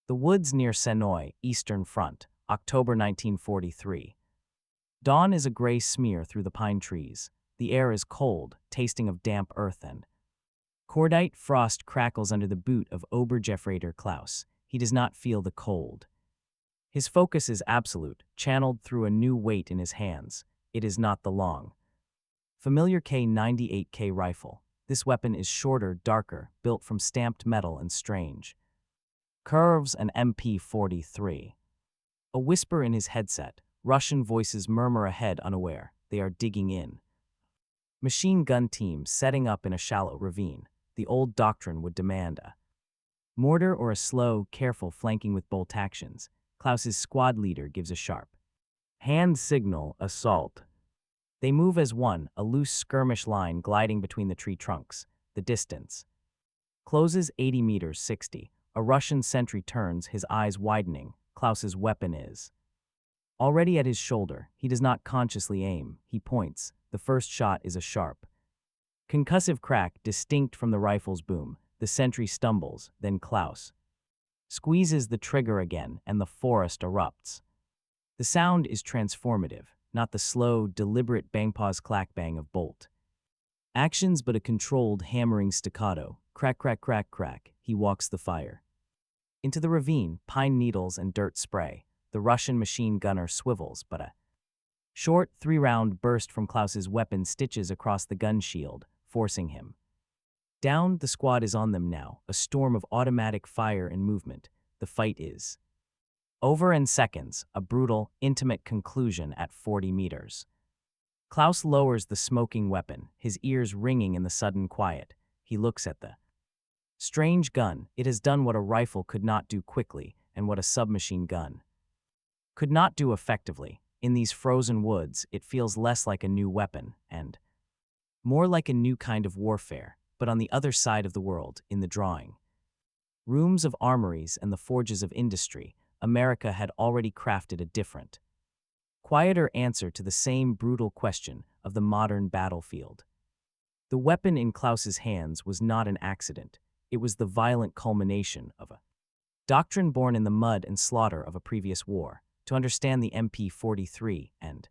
The woods near Senoy, Eastern Front, October 1943. Dawn is a gray smear through the pine trees. The air is cold, tasting of damp earth and cordite frost crackles under the boot of Obergefreiter Klaus. He does not feel the cold. His focus is absolute, channeled through a new weight in his hands. It is not the long, familiar K98K rifle. This weapon is shorter, darker, built from stamped metal and strange curves, an MP-43. A whisper in his headset. Russian voices murmur ahead unaware. They are digging in. Machine gun team setting up in a shallow ravine. The old doctrine would demand a mortar or a slow, careful flanking with bolt actions. Klaus's squad leader gives a sharp hand signal, assault. They move as one, a loose skirmish line gliding between the tree trunks. The distance closes 80 meters, 60. A Russian sentry turns, his eyes widening. Klaus's weapon is already at his shoulder. He does not consciously aim. He points. The first shot is a sharp, concussive crack distinct from the rifle's boom. The sentry stumbles, then Klaus squeezes the trigger again, and the forest erupts. The sound is transformative, not the slow, deliberate bang-pause clack-bang of bolt actions, but a controlled, hammering staccato. Crack, crack, crack, crack. He walks the fire into the ravine, pine needles and dirt spray. The Russian machine gunner swivels, but a short, 3-round burst from Klaus's weapon stitches across the gun shield, forcing him down. The squad is on them now, a storm of automatic fire and movement. The fight is over in seconds, a brutal, intimate conclusion at 40 meters. Klaus lowers the smoking weapon, his ears ringing in the sudden quiet. He looks at the strange gun. It has done what a rifle could not do quickly, and what a submachine gun could not do effectively. In these frozen woods, it feels less like a new weapon, and more like a new kind of warfare. But on the other side of the world, in the drawing rooms of armories and the forges of industry, America had already crafted a different, quieter answer to the same brutal question of the modern battlefield. The weapon in Klaus's hands was not an accident. It was the violent culmination of a doctrine born in the mud and slaughter of a previous war. To understand the MP-43 and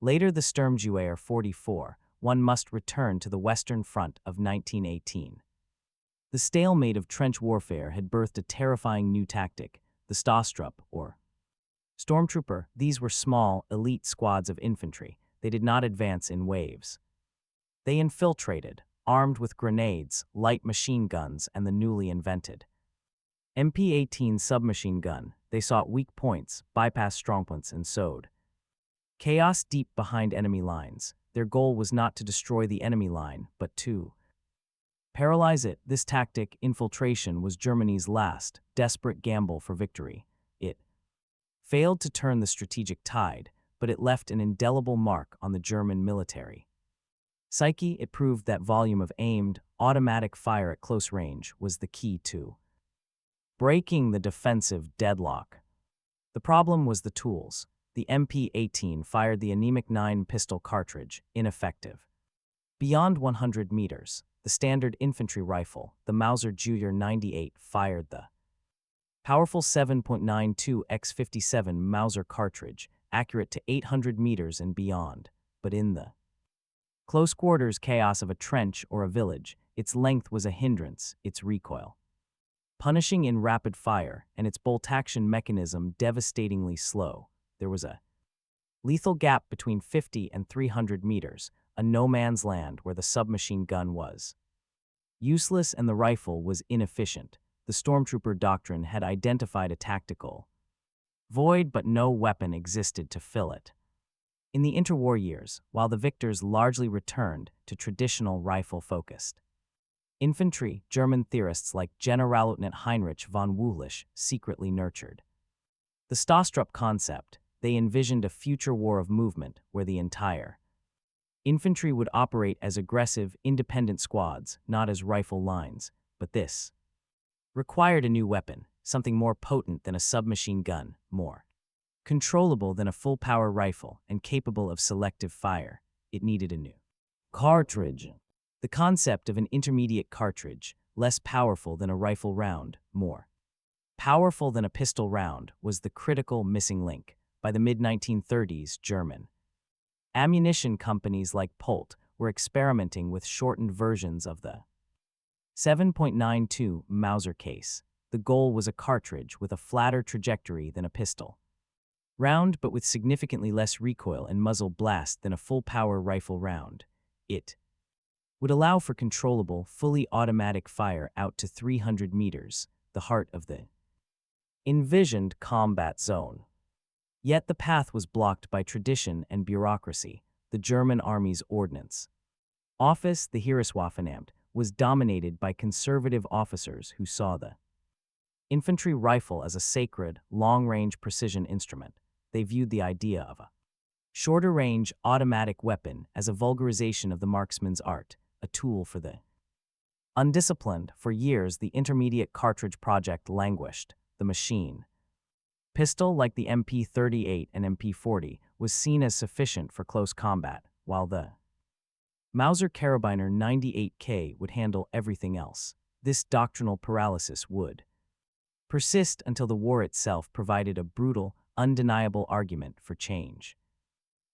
later the Sturmgewehr 44, one must return to the Western Front of 1918. The stalemate of trench warfare had birthed a terrifying new tactic, the Stostrup, or stormtrooper. These were small, elite squads of infantry. They did not advance in waves. They infiltrated, armed with grenades, light machine guns, and the newly invented MP-18 submachine gun. They sought weak points, bypassed strongpoints, and sowed chaos deep behind enemy lines. Their goal was not to destroy the enemy line, but to paralyze it. This tactic, infiltration, was Germany's last, desperate gamble for victory. It failed to turn the strategic tide, but it left an indelible mark on the German military psyche. It proved that volume of aimed, automatic fire at close range was the key to breaking the defensive deadlock. The problem was the tools. The MP-18 fired the anemic 9 pistol cartridge, ineffective. Beyond 100 meters, the standard infantry rifle, the Mauser Jr. 98, fired the powerful 7.92 x57 Mauser cartridge, accurate to 800 meters and beyond. But in the close quarters chaos of a trench or a village, its length was a hindrance, its recoil punishing in rapid fire, and its bolt-action mechanism devastatingly slow. There was a lethal gap between 50 and 300 meters, a no-man's land where the submachine gun was useless and the rifle was inefficient. The stormtrooper doctrine had identified a tactical void, but no weapon existed to fill it. In the interwar years, while the victors largely returned to traditional rifle-focused infantry, German theorists like Generalleutnant Heinrich von Wühlich secretly nurtured the Stostrup concept. They envisioned a future war of movement where the entire infantry would operate as aggressive, independent squads, not as rifle lines. But this required a new weapon, something more potent than a submachine gun, more controllable than a full-power rifle, and capable of selective fire. It needed a new cartridge. The concept of an intermediate cartridge, less powerful than a rifle round, more Powerful than a pistol round was the critical missing link. By the mid-1930s, German ammunition companies like Polt were experimenting with shortened versions of the 7.92 Mauser case. The goal was a cartridge with a flatter trajectory than a pistol round, but with significantly less recoil and muzzle blast than a full-power rifle round. It would allow for controllable, fully automatic fire out to 300 meters, the heart of the envisioned combat zone. Yet the path was blocked by tradition and bureaucracy. The German Army's ordnance office, the Heereswaffenamt, was dominated by conservative officers who saw the infantry rifle as a sacred, long-range precision instrument. They viewed the idea of a shorter-range, automatic weapon as a vulgarization of the marksman's art, a tool for the undisciplined. For years, the intermediate cartridge project languished. The machine pistol, like the MP-38 and MP-40, was seen as sufficient for close combat, while the Mauser Karabiner 98K would handle everything else. This doctrinal paralysis would persist until the war itself provided a brutal, undeniable argument for change.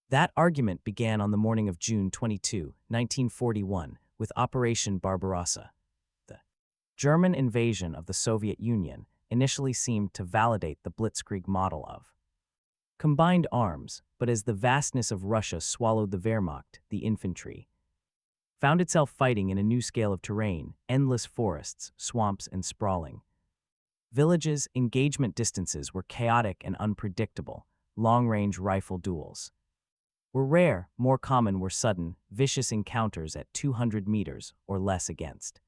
That argument began on the morning of June 22, 1941, with Operation Barbarossa. The German invasion of the Soviet Union initially seemed to validate the Blitzkrieg model of combined arms, but as the vastness of Russia swallowed the Wehrmacht, the infantry found itself fighting in a new scale of terrain, endless forests, swamps, and sprawling villages. Engagement distances were chaotic and unpredictable. Long-range rifle duels were rare. More common were sudden, vicious encounters at 200 meters or less against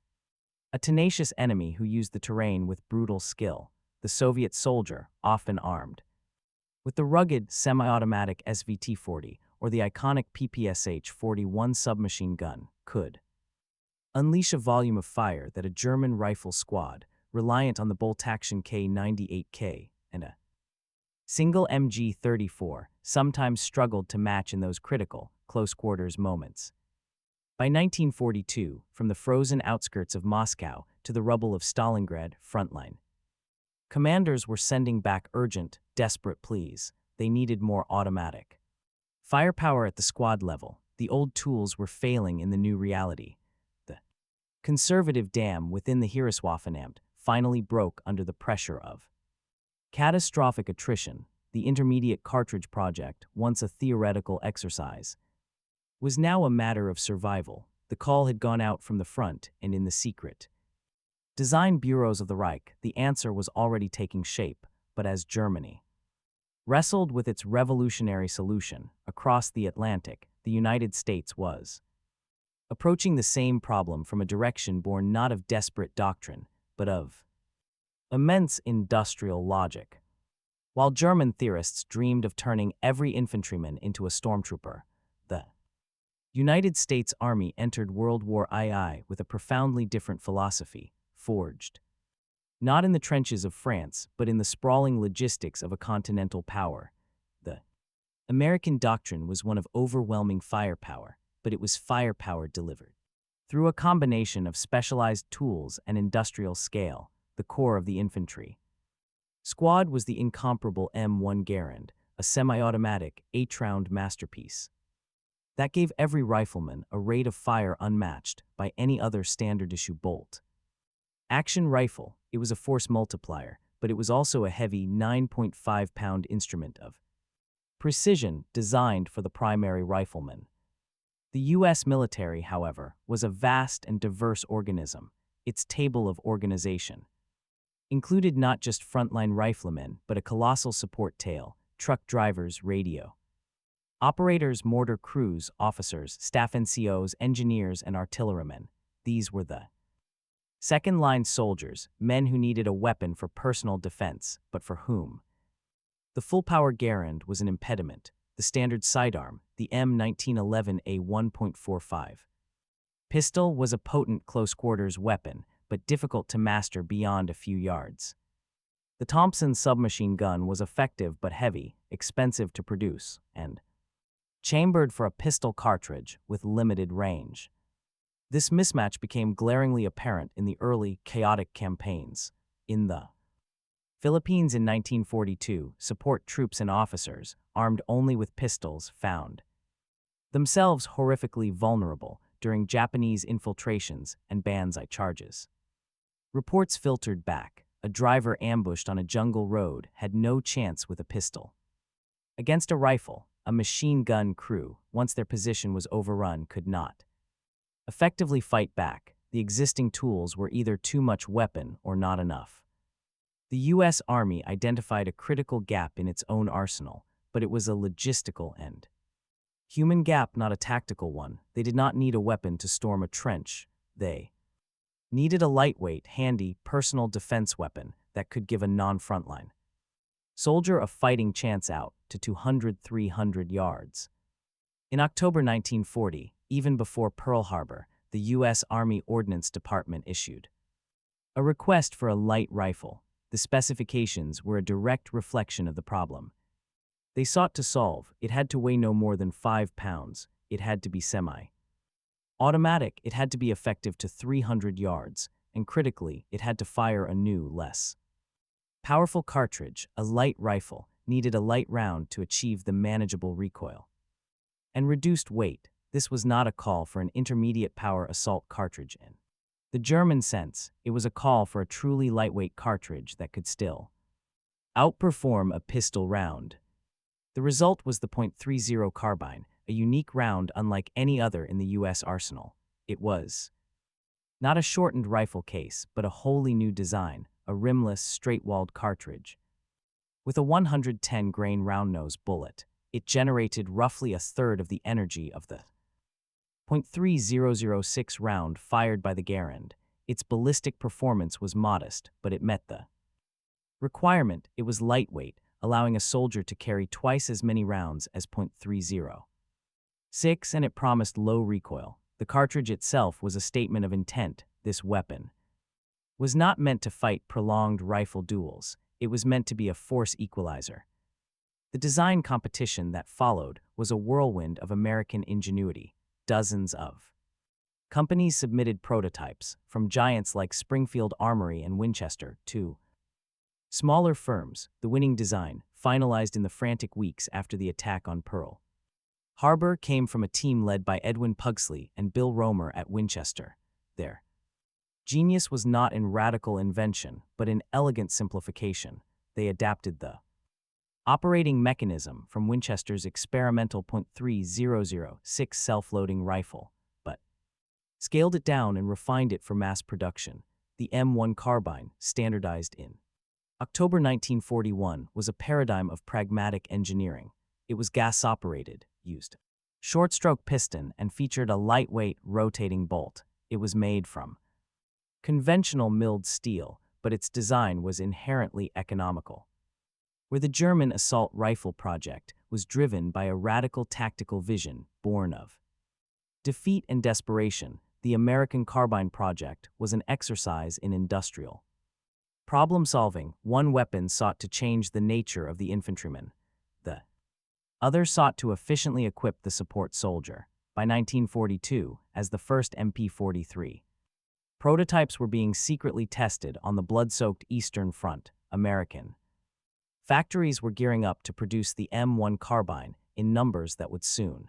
a tenacious enemy who used the terrain with brutal skill. The Soviet soldier, often armed with the rugged, semi-automatic SVT-40 or the iconic PPSH-41 submachine gun, could unleash a volume of fire that a German rifle squad, reliant on the bolt-action K98K and a single MG-34, sometimes struggled to match in those critical, close-quarters moments. By 1942, from the frozen outskirts of Moscow to the rubble of Stalingrad frontline, commanders were sending back urgent, desperate pleas. They needed more automatic firepower at the squad level. The old tools were failing in the new reality. The conservative dam within the Heereswaffenamt finally broke under the pressure of catastrophic attrition. The intermediate cartridge project, once a theoretical exercise, was now a matter of survival. The call had gone out from the front, and in the secret design bureaus of the Reich, the answer was already taking shape. But as Germany wrestled with its revolutionary solution across the Atlantic, the United States was approaching the same problem from a direction born not of desperate doctrine, but of immense industrial logic. While German theorists dreamed of turning every infantryman into a stormtrooper, the United States Army entered World War II with a profoundly different philosophy, forged not in the trenches of France, but in the sprawling logistics of a continental power. The American doctrine was one of overwhelming firepower, but it was firepower delivered through a combination of specialized tools and industrial scale. The core of the infantry squad was the incomparable M1 Garand, a semi-automatic, 8-round masterpiece that gave every rifleman a rate of fire unmatched by any other standard-issue bolt action rifle. It was a force multiplier, but it was also a heavy 9.5-pound instrument of precision designed for the primary rifleman. The U.S. military, however, was a vast and diverse organism. Its table of organization included not just frontline riflemen, but a colossal support tail: truck drivers, radio operators, mortar crews, officers, staff NCOs, engineers, and artillerymen. These were the second-line soldiers, men who needed a weapon for personal defense, but for whom the full-power Garand was an impediment. The standard sidearm, the M1911A 1.45 pistol, was a potent close-quarters weapon, but difficult to master beyond a few yards. The Thompson submachine gun was effective but heavy, expensive to produce, and chambered for a pistol cartridge with limited range. This mismatch became glaringly apparent in the early, chaotic campaigns. In the Philippines in 1942, support troops and officers, armed only with pistols, found themselves horrifically vulnerable during Japanese infiltrations and Banzai charges. Reports filtered back. A driver ambushed on a jungle road had no chance with a pistol. Against a rifle, a machine gun crew, once their position was overrun, could not effectively fight back. The existing tools were either too much weapon or not enough. The U.S. Army identified a critical gap in its own arsenal, but it was a logistical end. Human gap, not a tactical one. They did not need a weapon to storm a trench. They needed a lightweight, handy, personal defense weapon that could give a non-frontline soldier a fighting chance out to 200-300 yards. In October 1940, even before Pearl Harbor, the U.S. Army Ordnance Department issued a request for a light rifle. The specifications were a direct reflection of the problem they sought to solve. It had to weigh no more than 5 pounds. It had to be semi-automatic. It had to be effective to 300 yards. And critically, it had to fire a new, less powerful cartridge. A light rifle needed a light round to achieve the manageable recoil and reduced weight. This was not a call for an intermediate power assault cartridge in the German sense. It was a call for a truly lightweight cartridge that could still outperform a pistol round. The result was the .30 carbine, a unique round unlike any other in the U.S. arsenal. It was not a shortened rifle case, but a wholly new design, a rimless, straight-walled cartridge. With a 110-grain round-nose bullet, it generated roughly a third of the energy of the .3006 round fired by the Garand. Its ballistic performance was modest, but it met the requirement. It was lightweight, allowing a soldier to carry twice as many rounds as .306, and it promised low recoil. The cartridge itself was a statement of intent. This weapon was not meant to fight prolonged rifle duels. It was meant to be a force equalizer. The design competition that followed was a whirlwind of American ingenuity. Dozens of companies submitted prototypes, from giants like Springfield Armory and Winchester to smaller firms. The winning design, finalized in the frantic weeks after the attack on Pearl Harbor, came from a team led by Edwin Pugsley and Bill Romer at Winchester. Their genius was not in radical invention, but in elegant simplification. They adapted the operating mechanism from Winchester's experimental .3006 self-loading rifle, but scaled it down and refined it for mass production. The M1 Carbine, standardized in October 1941, was a paradigm of pragmatic engineering. It was gas-operated, used short-stroke piston, and featured a lightweight, rotating bolt. It was made from conventional milled steel, but its design was inherently economical. Where the German assault rifle project was driven by a radical tactical vision born of defeat and desperation, the American Carbine project was an exercise in industrial problem-solving. One weapon sought to change the nature of the infantryman. The other sought to efficiently equip the support soldier. By 1942, as the first MP-43 prototypes were being secretly tested on the blood-soaked Eastern Front, American factories were gearing up to produce the M1 Carbine in numbers that would soon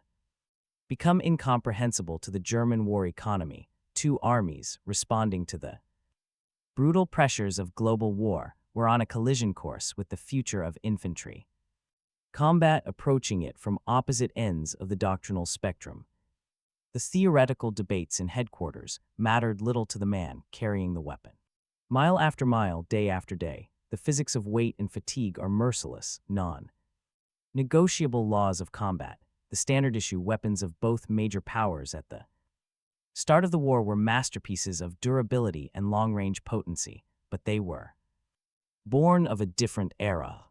become incomprehensible to the German war economy. Two armies, responding to the brutal pressures of global war, were on a collision course with the future of infantry combat, approaching it from opposite ends of the doctrinal spectrum. The theoretical debates in headquarters mattered little to the man carrying the weapon. Mile after mile, day after day, the physics of weight and fatigue are merciless, non-negotiable laws of combat. The standard-issue weapons of both major powers at the start of the war were masterpieces of durability and long-range potency, but they were born of a different era.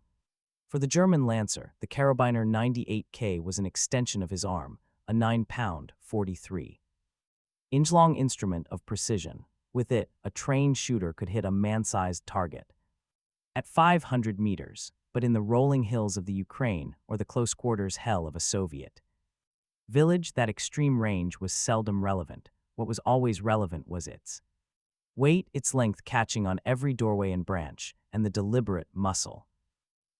For the German Lancer, the Karabiner 98K was an extension of his arm, a 9-pound, 43-inch-long instrument of precision. With it, a trained shooter could hit a man-sized target at 500 meters, but in the rolling hills of the Ukraine or the close-quarters hell of a Soviet village, that extreme range was seldom relevant. What was always relevant was its Weight, its length catching on every doorway and branch, and the deliberate muscle.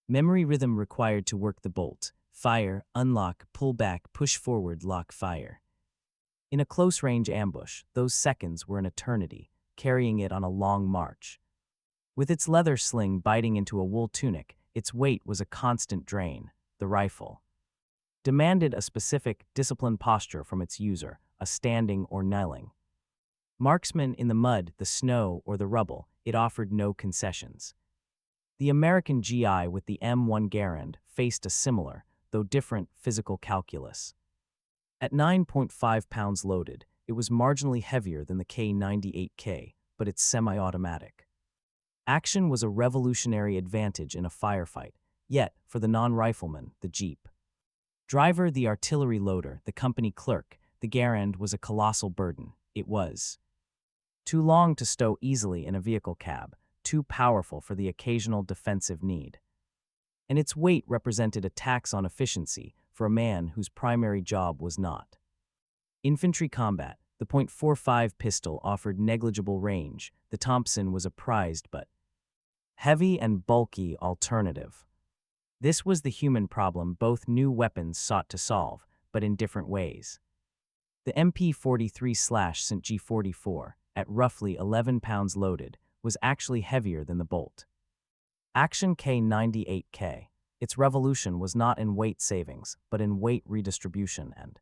Memory rhythm required to work the bolt. Fire, unlock, pull back, push forward, lock, fire. In a close-range ambush, those seconds were an eternity, carrying it on a long march. With its leather sling biting into a wool tunic, its weight was a constant drain. The rifle demanded a specific, disciplined posture from its user, a standing or kneeling. Marksman in the mud, the snow, or the rubble, it offered no concessions. The American GI with the M1 Garand faced a similar, though different, physical calculus. At 9.5 pounds loaded, it was marginally heavier than the K98K, but it's semi-automatic. Action was a revolutionary advantage in a firefight, yet, for the non-rifleman, the Jeep driver, the artillery loader, the company clerk, the Garand was a colossal burden. It was too long to stow easily in a vehicle cab, too powerful for the occasional defensive need. And its weight represented a tax on efficiency for a man whose primary job was not infantry combat. The .45 pistol offered negligible range. The Thompson was a prized but heavy and bulky alternative. This was the human problem both new weapons sought to solve, but in different ways. The MP43/StG 44, at roughly 11 pounds loaded, was actually heavier than the Bolt Action K98K. Its revolution was not in weight savings, but in weight redistribution and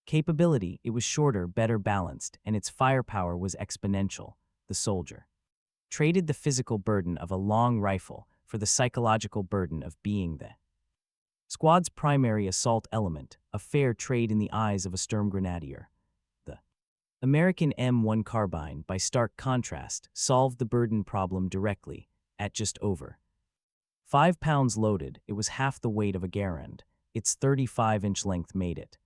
capability. It was shorter, better balanced, and its firepower was exponential. The soldier traded the physical burden of a long rifle for the psychological burden of being the squad's primary assault element, a fair trade in the eyes of a Sturmgrenadier. The American M1 Carbine, by stark contrast, solved the burden problem directly, at just over 5 pounds loaded. It was half the weight of a Garand. Its 35-inch length made it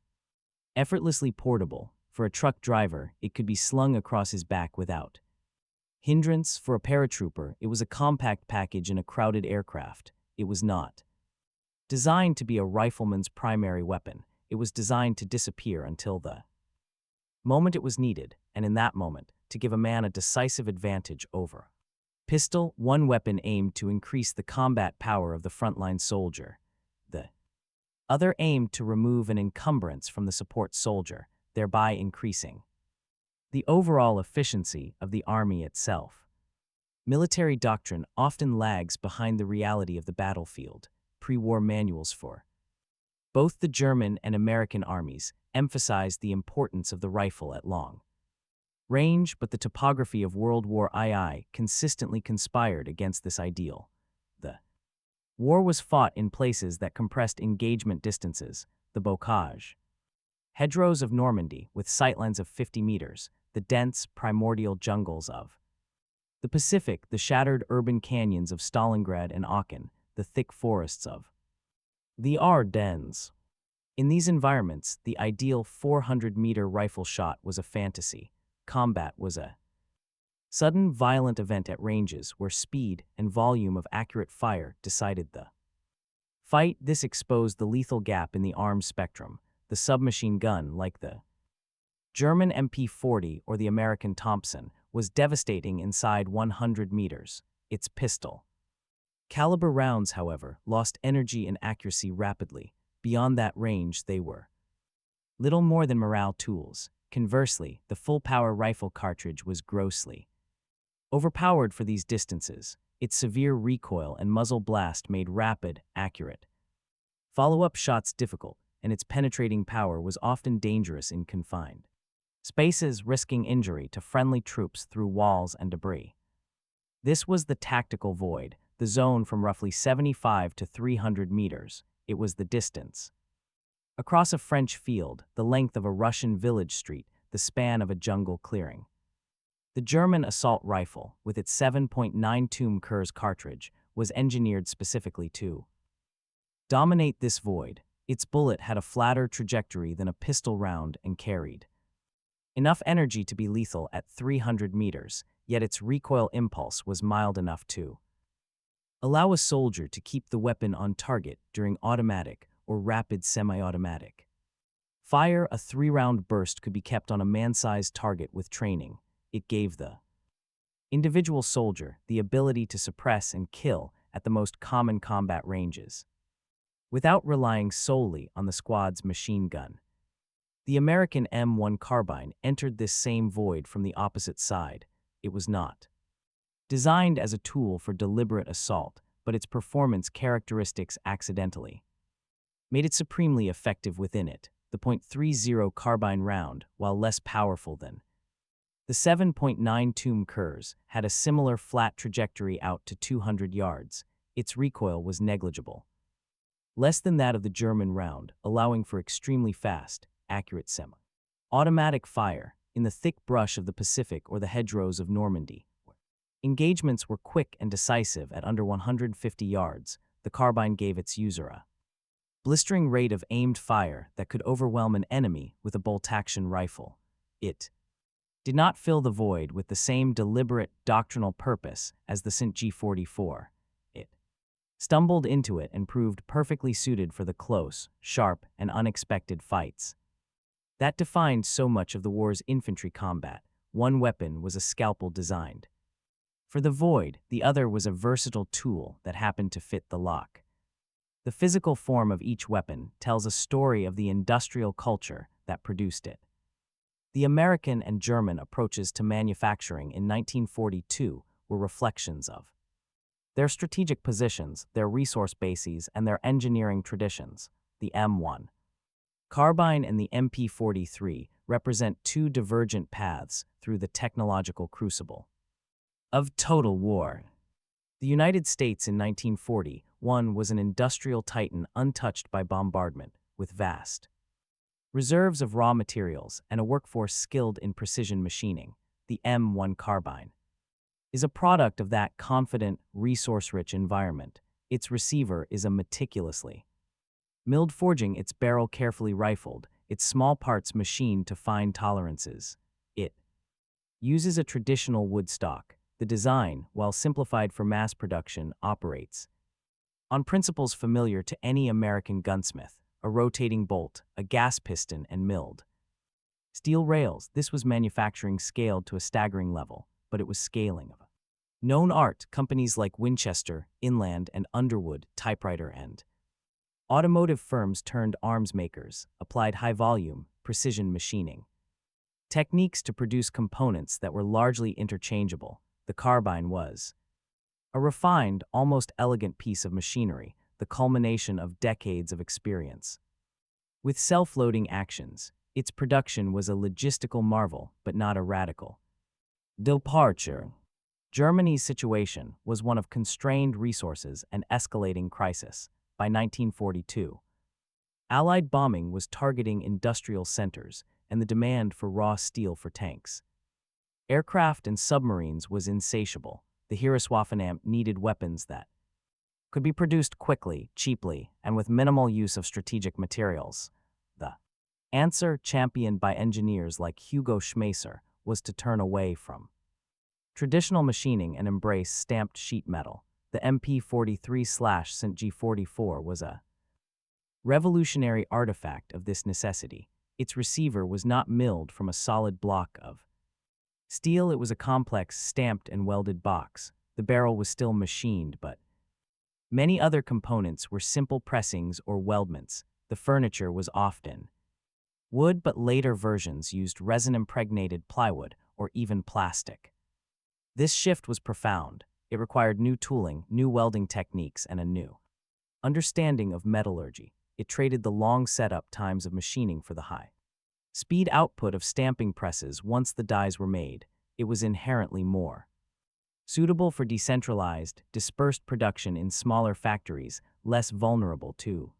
effortlessly portable. For a truck driver, it could be slung across his back without hindrance. For a paratrooper, it was a compact package in a crowded aircraft. It was not designed to be a rifleman's primary weapon. It was designed to disappear until the moment it was needed, and in that moment, to give a man a decisive advantage over pistol. One weapon aimed to increase the combat power of the frontline soldier. The other aimed to remove an encumbrance from the support soldier, thereby increasing the overall efficiency of the army itself. Military doctrine often lags behind the reality of the battlefield. Pre-war manuals for both the German and American armies emphasized the importance of the rifle at long range, but the topography of World War II consistently conspired against this ideal. The war was fought in places that compressed engagement distances, the bocage hedgerows of Normandy with sightlines of 50 meters, the dense, primordial jungles of the Pacific, the shattered urban canyons of Stalingrad and Aachen, the thick forests of the Ardennes. In these environments, the ideal 400-meter rifle shot was a fantasy. Combat was a sudden, violent event at ranges where speed and volume of accurate fire decided the fight. This exposed the lethal gap in the arms spectrum. The submachine gun, like the German MP40 or the American Thompson, was devastating inside 100 meters. Its pistol caliber rounds, however, lost energy and accuracy rapidly. Beyond that range, they were little more than morale tools. Conversely, the full-power rifle cartridge was grossly overpowered for these distances. Its severe recoil and muzzle blast made rapid, accurate follow-up shots difficult, and its penetrating power was often dangerous in confined spaces, risking injury to friendly troops through walls and debris. This was the tactical void, the zone from roughly 75 to 300 meters. It was the distance across a French field, the length of a Russian village street, the span of a jungle clearing. The German assault rifle, with its 7.92 Kurz cartridge, was engineered specifically to dominate this void. Its bullet had a flatter trajectory than a pistol round and carried enough energy to be lethal at 300 meters, yet its recoil impulse was mild enough to allow a soldier to keep the weapon on target during automatic or rapid semi-automatic fire. A 3-round burst could be kept on a man-sized target with training. It gave the Individual soldier, the ability to suppress and kill at the most common combat ranges, without relying solely on the squad's machine gun. The American M1 Carbine entered this same void from the opposite side. It was not designed as a tool for deliberate assault, but its performance characteristics accidentally made it supremely effective within it. The .30 carbine round, while less powerful than the 7.92 Kurz, had a similar flat trajectory out to 200 yards. Its recoil was negligible, less than that of the German round, allowing for extremely fast, accurate semi-automatic fire in the thick brush of the Pacific or the hedgerows of Normandy. Engagements were quick and decisive at under 150 yards. The carbine gave its user a blistering rate of aimed fire that could overwhelm an enemy with a bolt-action rifle. It did not fill the void with the same deliberate doctrinal purpose as the StG-44. It stumbled into it and proved perfectly suited for the close, sharp, and unexpected fights that defined so much of the war's infantry combat. One weapon was a scalpel designed for the void, the other was a versatile tool that happened to fit the lock. The physical form of each weapon tells a story of the industrial culture that produced it. The American and German approaches to manufacturing in 1942 were reflections of their strategic positions, their resource bases, and their engineering traditions. The M1 Carbine and the MP-43 represent two divergent paths through the technological crucible of total war. The United States in 1941 was an industrial titan untouched by bombardment, with vast reserves of raw materials and a workforce skilled in precision machining. The M1 Carbine is a product of that confident, resource-rich environment. Its receiver is a meticulously milled forging, its barrel carefully rifled, its small parts machined to fine tolerances. It uses a traditional wood stock. The design, while simplified for mass production, operates on principles familiar to any American gunsmith: a rotating bolt, a gas piston, and milled steel rails. This was manufacturing scaled to a staggering level, but it was scaling of a known art. Companies like Winchester, Inland, and Underwood, typewriter and automotive firms turned arms makers, applied high-volume, precision machining techniques to produce components that were largely interchangeable. The carbine was a refined, almost elegant piece of machinery, the culmination of decades of experience. With self-loading actions, its production was a logistical marvel, but not a radical departure. Germany's situation was one of constrained resources and escalating crisis. By 1942, Allied bombing was targeting industrial centers and the demand for raw steel for tanks, aircraft, and submarines was insatiable. The Heereswaffenamt needed weapons that could be produced quickly, cheaply, and with minimal use of strategic materials. The answer, championed by engineers like Hugo Schmeisser, was to turn away from traditional machining and embrace stamped sheet metal. The MP-43/StG-44 was a revolutionary artifact of this necessity. Its receiver was not milled from a solid block of steel. It was a complex, stamped and welded box. The barrel was still machined, but many other components were simple pressings or weldments. The furniture was often wood, but later versions used resin-impregnated plywood or even plastic. This shift was profound. It required new tooling, new welding techniques, and a new understanding of metallurgy. It traded the long setup times of machining for the high speed output of stamping presses. Once the dies were made, it was inherently more suitable for decentralized, dispersed production in smaller factories, less vulnerable to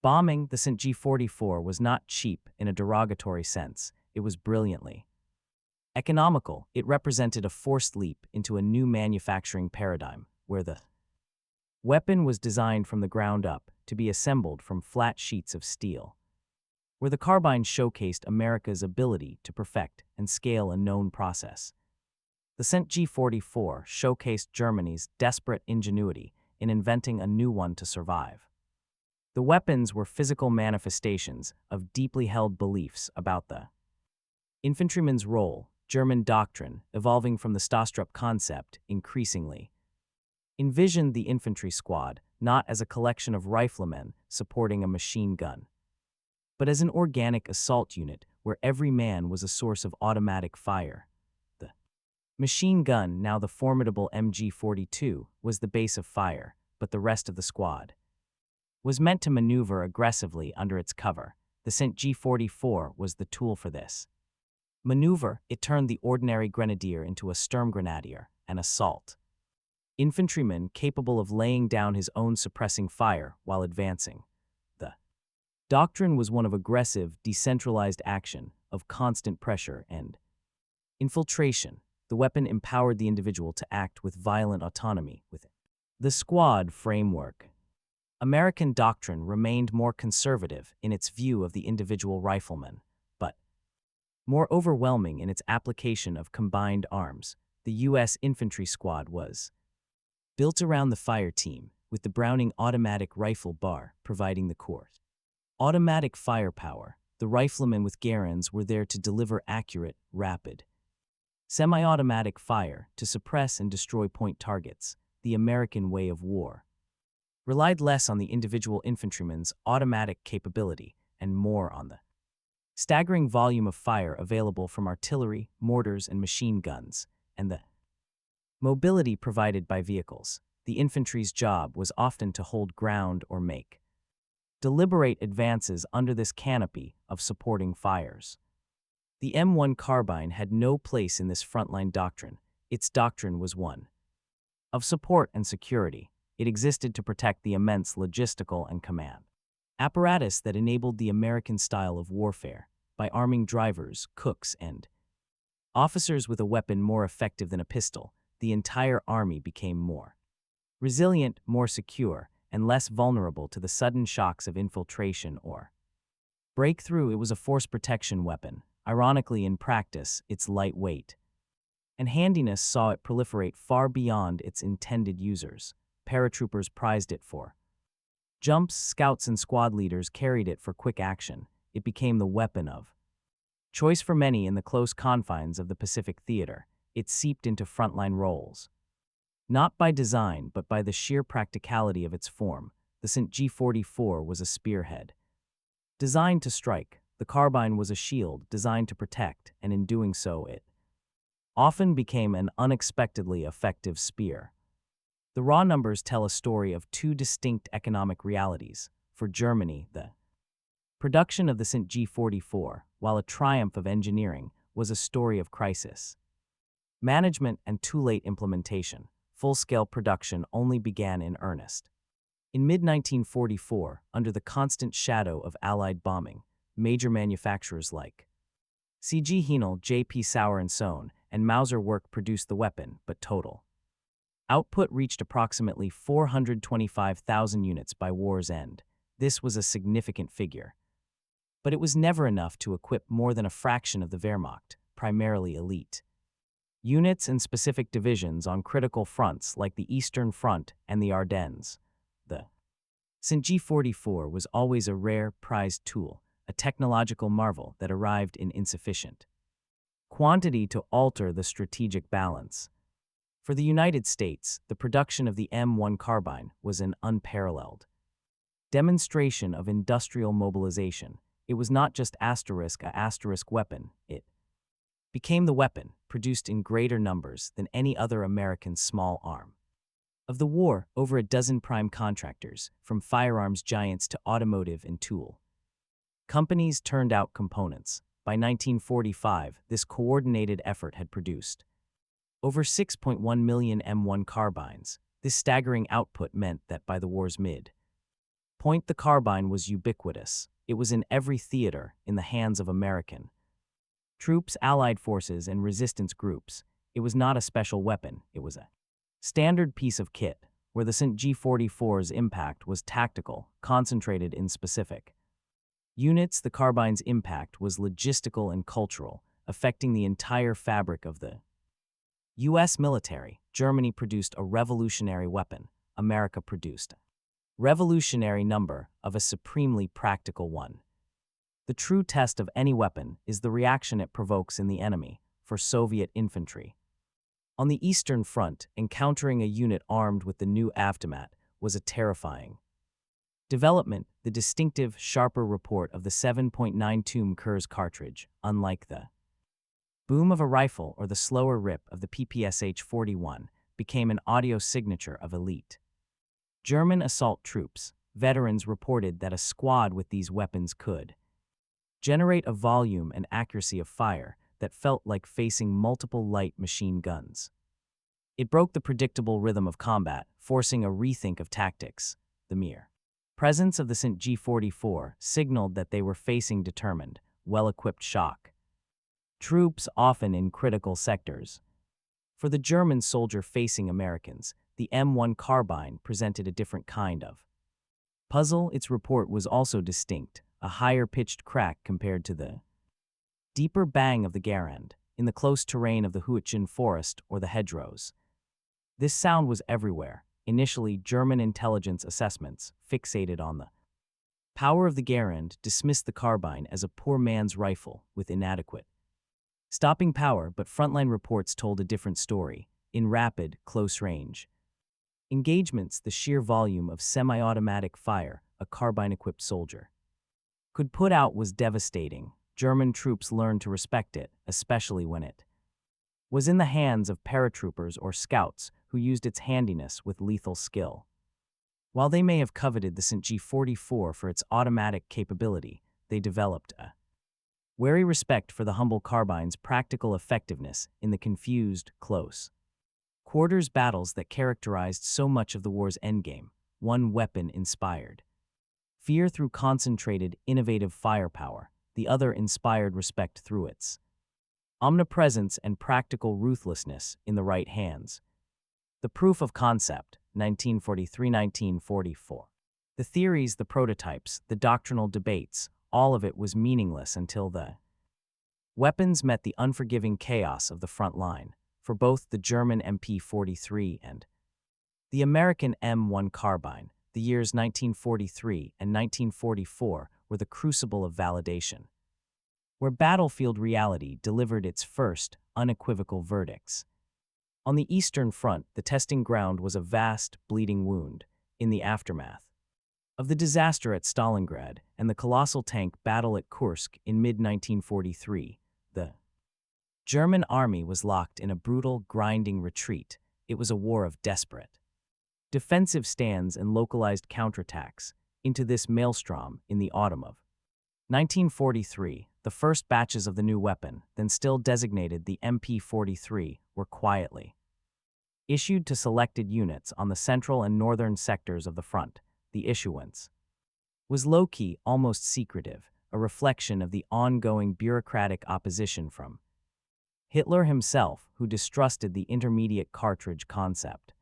bombing. The StG-44 was not cheap in a derogatory sense. It was brilliantly economical. It represented a forced leap into a new manufacturing paradigm, where the weapon was designed from the ground up to be assembled from flat sheets of steel, where the carbine showcased America's ability to perfect and scale a known process. The StG-44 showcased Germany's desperate ingenuity in inventing a new one to survive. The weapons were physical manifestations of deeply held beliefs about the infantryman's role. German doctrine, evolving from the Stostrup concept increasingly, envisioned the infantry squad not as a collection of riflemen supporting a machine gun, but as an organic assault unit where every man was a source of automatic fire. The machine gun, now the formidable MG-42, was the base of fire, but the rest of the squad was meant to maneuver aggressively under its cover. The StG-44 was the tool for this maneuver. It turned the ordinary grenadier into a Sturmgrenadier, an assault infantryman capable of laying down his own suppressing fire while advancing. The doctrine was one of aggressive, decentralized action, of constant pressure and infiltration. The weapon empowered the individual to act with violent autonomy within the squad framework. American doctrine remained more conservative in its view of the individual rifleman, but more overwhelming in its application of combined arms. The U.S. infantry squad was built around the fire team, with the Browning automatic rifle bar providing the core automatic firepower. The riflemen with Garens were there to deliver accurate, rapid, semi-automatic fire to suppress and destroy point targets. The American way of war relied less on the individual infantryman's automatic capability and more on the staggering volume of fire available from artillery, mortars, and machine guns, and the mobility provided by vehicles. The infantry's job was often to hold ground or make deliberate advances under this canopy of supporting fires. The M1 Carbine had no place in this frontline doctrine. Its doctrine was one of support and security. It existed to protect the immense logistical and command apparatus that enabled the American style of warfare. By arming drivers, cooks, and officers with a weapon more effective than a pistol, the entire army became more resilient, more secure, and less vulnerable to the sudden shocks of infiltration or breakthrough. It was a force protection weapon. Ironically, in practice, its lightweight and handiness saw it proliferate far beyond its intended users. Paratroopers prized it for jumps, scouts and squad leaders carried it for quick action. It became the weapon of choice for many in the close confines of the Pacific Theater. It seeped into frontline roles, not by design but by the sheer practicality of its form. The StG-44 was a spearhead designed to strike. The carbine was a shield designed to protect, and in doing so it often became an unexpectedly effective spear. The raw numbers tell a story of two distinct economic realities. For Germany, the production of the StG-44, while a triumph of engineering, was a story of crisis management and too late implementation. Full-scale production only began in earnest in mid-1944, under the constant shadow of Allied bombing. Major manufacturers like C.G. Henel, J.P. Sauer & Son, and Mauser Werk produced the weapon, but total output reached approximately 425,000 units by war's end. This was a significant figure, but it was never enough to equip more than a fraction of the Wehrmacht, primarily elite units and specific divisions on critical fronts like the Eastern Front and the Ardennes. The StG-44 was always a rare, prized tool, a technological marvel that arrived in insufficient quantity to alter the strategic balance. For the United States, the production of the M1 Carbine was an unparalleled demonstration of industrial mobilization. It was not just a asterisk weapon. It became the weapon, produced in greater numbers than any other American small arm of the war. Over a dozen prime contractors, from firearms giants to automotive and tool companies, turned out components. By 1945, this coordinated effort had produced over 6.1 million M1 carbines. This staggering output meant that by the war's mid-point, the carbine was ubiquitous. It was in every theater, in the hands of American troops, Allied forces, and resistance groups. It was not a special weapon. It was a standard piece of kit, where the StG-44's impact was tactical, concentrated in specific units. The carbine's impact was logistical and cultural, affecting the entire fabric of the U.S. military. Germany produced a revolutionary weapon. America produced a revolutionary number of a supremely practical one. The true test of any weapon is the reaction it provokes in the enemy. for Soviet infantry. On the Eastern Front, encountering a unit armed with the new Avtomat was a terrifying development. The distinctive, sharper report of the 7.92 Kurz cartridge, unlike the boom of a rifle or the slower rip of the PPSH-41, became an audio signature of elite German assault troops. Veterans reported that a squad with these weapons could generate a volume and accuracy of fire that felt like facing multiple light machine guns. It broke the predictable rhythm of combat, forcing a rethink of tactics. The mere presence of the StG-44 signaled that they were facing determined, well-equipped shock troops, often in critical sectors. For the German soldier facing Americans, the M1 Carbine presented a different kind of puzzle. Its report was also distinct, a higher-pitched crack compared to the deeper bang of the Garand in the close terrain of the Huichin forest or the hedgerows. This sound was everywhere. Initially, German intelligence assessments, fixated on the power of the Garand, dismissed the carbine as a poor man's rifle with inadequate stopping power, but frontline reports told a different story. In rapid, close range engagements, the sheer volume of semi-automatic fire a carbine-equipped soldier could put out was devastating. German troops learned to respect it, especially when it was in the hands of paratroopers or scouts who used its handiness with lethal skill. While they may have coveted the StG-44 for its automatic capability, they developed a wary respect for the humble carbine's practical effectiveness in the confused, close quarters battles that characterized so much of the war's endgame. One weapon inspired fear through concentrated, innovative firepower. The other inspired respect through its omnipresence and practical ruthlessness in the right hands. The proof of concept, 1943-1944. The theories, the prototypes, the doctrinal debates, all of it was meaningless until the weapons met the unforgiving chaos of the front line. For both the German MP-43 and the American M1 Carbine, the years 1943 and 1944 were the crucible of validation, where battlefield reality delivered its first, unequivocal verdicts. On the Eastern Front, the testing ground was a vast, bleeding wound. In the aftermath of the disaster at Stalingrad and the colossal tank battle at Kursk in mid-1943, the German army was locked in a brutal, grinding retreat. It was a war of desperate defensive stands and localized counterattacks. Into this maelstrom, in the autumn of 1943, the first batches of the new weapon, then still designated the MP-43, were quietly issued to selected units on the central and northern sectors of the front. The issuance was low-key, almost secretive, a reflection of the ongoing bureaucratic opposition from Hitler himself, who distrusted the intermediate cartridge concept.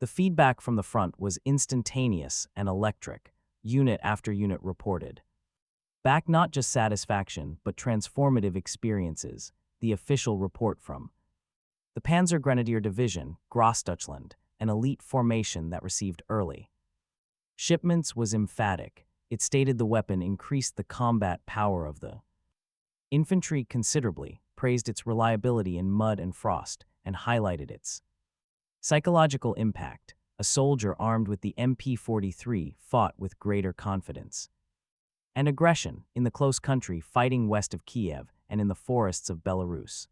The feedback from the front was instantaneous and electric. Unit after unit reported back not just satisfaction, but transformative experiences. The official report from the Panzer Grenadier Division, Grossdeutschland, an elite formation that received early shipments, was emphatic. It stated the weapon increased the combat power of the infantry considerably, praised its reliability in mud and frost, and highlighted its psychological impact. A soldier armed with the MP-43 fought with greater confidence and aggression in the close country fighting west of Kiev and in the forests of Belarus.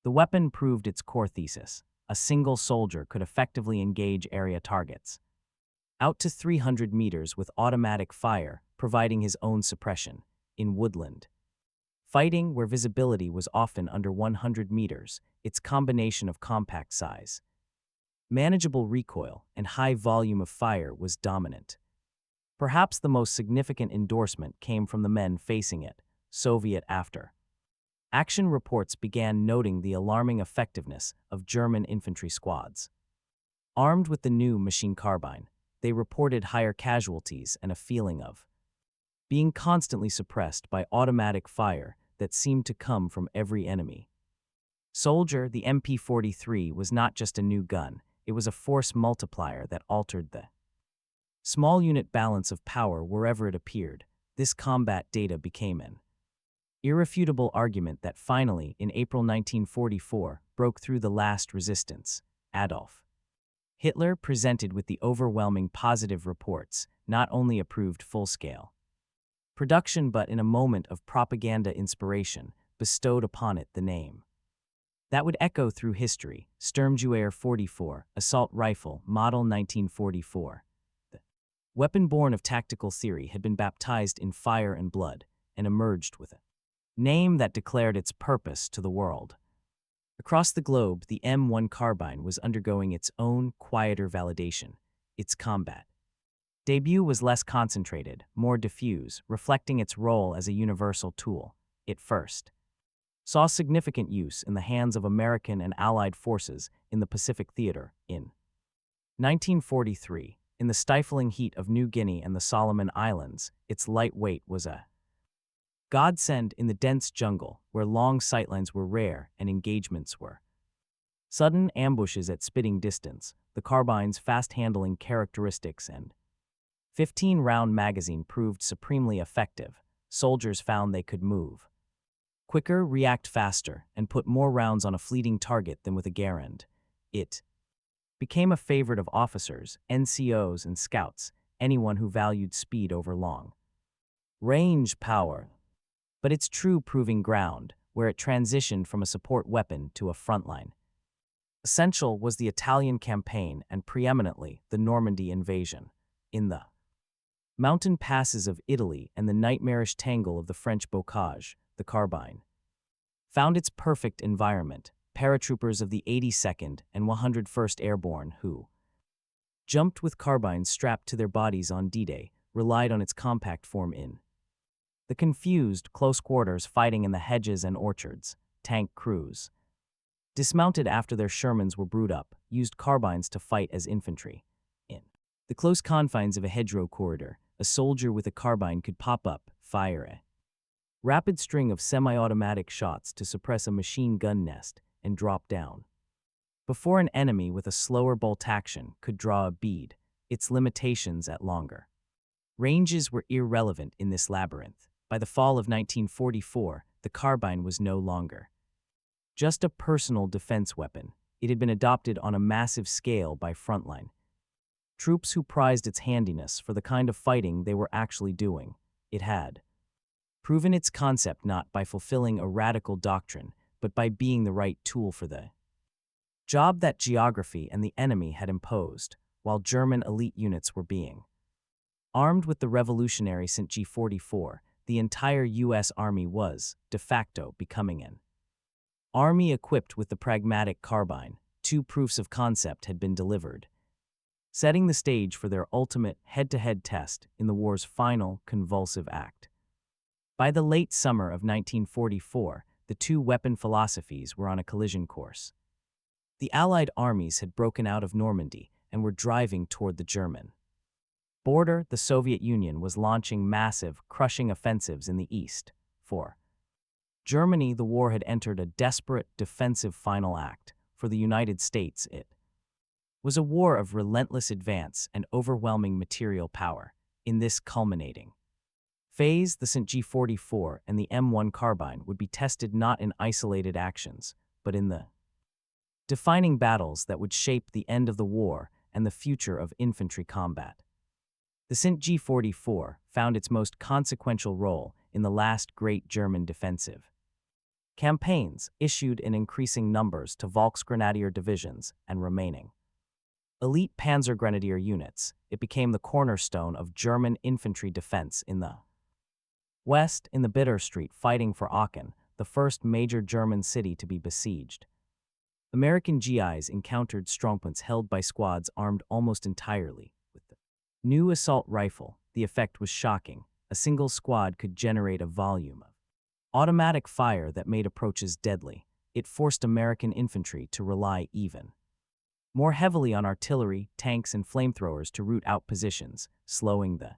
The weapon proved its core thesis. A single soldier could effectively engage area targets out to 300 meters with automatic fire, providing his own suppression. In woodland fighting, where visibility was often under 100 meters, its combination of compact size, manageable recoil, and high volume of fire was dominant. Perhaps the most significant endorsement came from the men facing it. Soviet after action reports began noting the alarming effectiveness of German infantry squads. Armed with the new machine carbine, they reported higher casualties and a feeling of being constantly suppressed by automatic fire that seemed to come from every enemy soldier. The MP-43 was not just a new gun, it was a force multiplier that altered the small unit balance of power wherever it appeared. This combat data became an irrefutable argument that finally, in April 1944, broke through the last resistance. Adolf Hitler, presented with the overwhelming positive reports, not only approved full-scale production but in a moment of propaganda inspiration, bestowed upon it the name that would echo through history, Sturmgewehr 44, assault rifle, model 1944. The weapon born of tactical theory had been baptized in fire and blood, and emerged with a name that declared its purpose to the world. Across the globe, the M1 Carbine was undergoing its own, quieter validation. Its combat debut was less concentrated, more diffuse, reflecting its role as a universal tool. It first saw significant use in the hands of American and Allied forces in the Pacific Theater in 1943. In the stifling heat of New Guinea and the Solomon Islands, its light weight was a godsend in the dense jungle, where long sightlines were rare and engagements were sudden ambushes at spitting distance. The carbine's fast-handling characteristics and 15-round magazine proved supremely effective. Soldiers found they could move quicker, react faster, and put more rounds on a fleeting target than with a Garand. It became a favorite of officers, NCOs, and scouts, anyone who valued speed over long range power. But its true proving ground, where it transitioned from a support weapon to a frontline essential, was the Italian campaign and preeminently the Normandy invasion. In the mountain passes of Italy and the nightmarish tangle of the French bocage, the carbine found its perfect environment. Paratroopers of the 82nd and 101st Airborne, who jumped with carbines strapped to their bodies on D-Day, relied on its compact form in the confused, close quarters fighting in the hedges and orchards. Tank crews, dismounted after their Shermans were brewed up, used carbines to fight as infantry. In the close confines of a hedgerow corridor, a soldier with a carbine could pop up, fire a rapid string of semi-automatic shots to suppress a machine gun nest, and drop down before an enemy with a slower bolt action could draw a bead. Its limitations at longer ranges were irrelevant in this labyrinth. By the fall of 1944, the carbine was no longer just a personal defense weapon. It had been adopted on a massive scale by frontline troops who prized its handiness for the kind of fighting they were actually doing. It had proven its concept not by fulfilling a radical doctrine, but by being the right tool for the job that geography and the enemy had imposed, while German elite units were being armed with the revolutionary StG 44. The entire U.S. Army was, de facto, becoming an army equipped with the pragmatic carbine. Two proofs of concept had been delivered, setting the stage for their ultimate head-to-head test in the war's final, convulsive act. By the late summer of 1944, the two weapon philosophies were on a collision course. The Allied armies had broken out of Normandy and were driving toward the German border. The Soviet Union was launching massive, crushing offensives in the east. For Germany, the war had entered a desperate, defensive final act. For the United States, it was a war of relentless advance and overwhelming material power. In this culminating phase, the StG 44 and the M1 Carbine would be tested not in isolated actions, but in the defining battles that would shape the end of the war and the future of infantry combat. The StG 44 found its most consequential role in the last great German defensive campaigns, issued in increasing numbers to Volksgrenadier divisions and remaining elite Panzergrenadier units. It became the cornerstone of German infantry defense in the west. In the Bitter Street fighting for Aachen, the first major German city to be besieged, American GIs encountered strongpoints held by squads armed almost entirely with the new assault rifle. The effect was shocking. A single squad could generate a volume of automatic fire that made approaches deadly. It forced American infantry to rely even more heavily on artillery, tanks, and flamethrowers to root out positions, slowing the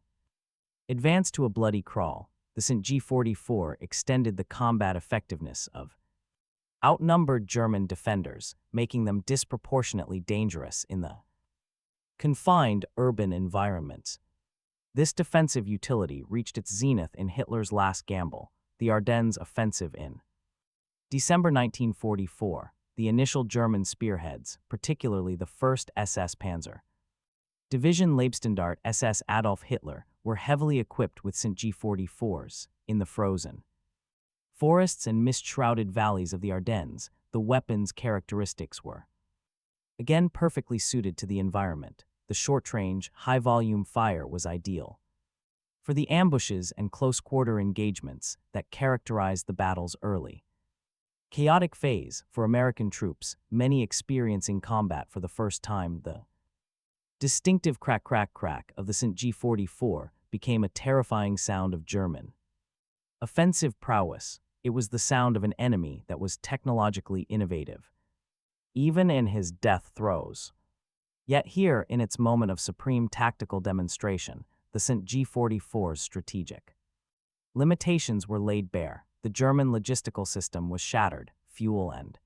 advance to a bloody crawl. The StG 44 extended the combat effectiveness of outnumbered German defenders, making them disproportionately dangerous in the confined urban environments. This defensive utility reached its zenith in Hitler's last gamble, the Ardennes offensive in December 1944. The initial German spearheads, particularly the 1st SS Panzer Division Leibstandarte SS Adolf Hitler, were heavily equipped with StG-44s. In the frozen forests and mist-shrouded valleys of the Ardennes, the weapons' characteristics were again perfectly suited to the environment. The short-range, high-volume fire was ideal for the ambushes and close-quarter engagements that characterized the battle's early chaotic phase for American troops, many experiencing combat for the first time. The distinctive crack-crack-crack of the StG-44 became a terrifying sound of German offensive prowess. It was the sound of an enemy that was technologically innovative, even in his death throes. Yet here, in its moment of supreme tactical demonstration, the StG-44's strategic limitations were laid bare. The German logistical system was shattered, fuel and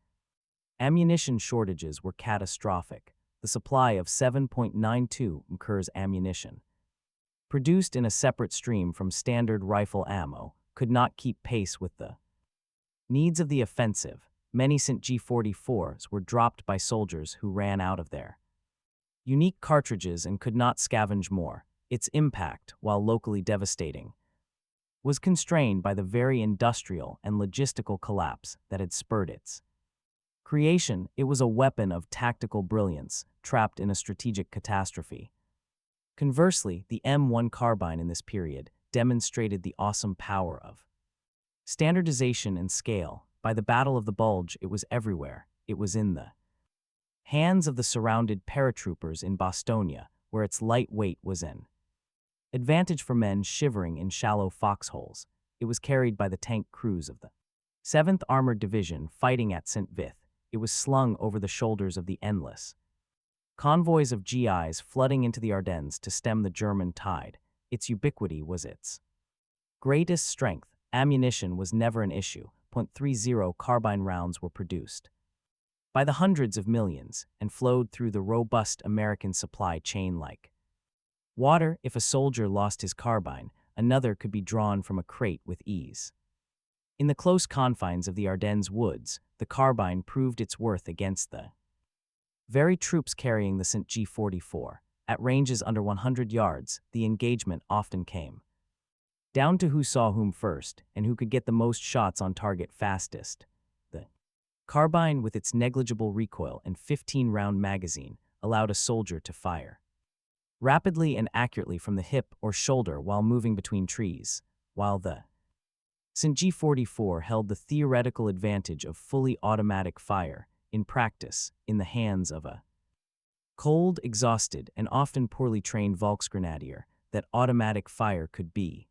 ammunition shortages were catastrophic. The supply of 7.92 Mkurs ammunition, produced in a separate stream from standard rifle ammo, could not keep pace with the needs of the offensive. Many StG-44s were dropped by soldiers who ran out of their unique cartridges and could not scavenge more. Its impact, while locally devastating, was constrained by the very industrial and logistical collapse that had spurred its creation. It was a weapon of tactical brilliance, trapped in a strategic catastrophe. Conversely, the M1 Carbine in this period demonstrated the awesome power of standardization and scale. By the Battle of the Bulge, it was everywhere. It was in the hands of the surrounded paratroopers in Bostonia, where its light weight was an advantage for men shivering in shallow foxholes. It was carried by the tank crews of the 7th Armored Division fighting at St. Vith. It was slung over the shoulders of the endless convoys of GIs flooding into the Ardennes to stem the German tide. Its ubiquity was its greatest strength. Ammunition was never an issue. .30 carbine rounds were produced by the hundreds of millions and flowed through the robust American supply chain like water. If a soldier lost his carbine, another could be drawn from a crate with ease. In the close confines of the Ardennes woods, the carbine proved its worth against the very troops carrying the StG-44. At ranges under 100 yards, the engagement often came down to who saw whom first and who could get the most shots on target fastest. The carbine, with its negligible recoil and 15-round magazine, allowed a soldier to fire rapidly and accurately from the hip or shoulder while moving between trees, while the StG-44 held the theoretical advantage of fully automatic fire. In practice, in the hands of a cold, exhausted, and often poorly trained Volksgrenadier, that automatic fire could be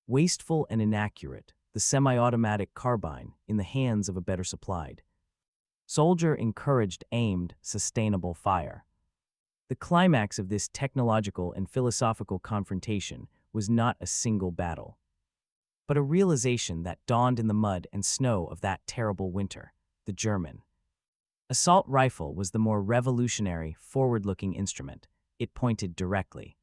wasteful and inaccurate. The semi-automatic carbine, in the hands of a better supplied soldier, encouraged aimed, sustainable fire. The climax of this technological and philosophical confrontation was not a single battle, but a realization that dawned in the mud and snow of that terrible winter. The German assault rifle was the more revolutionary, forward-looking instrument. It pointed directly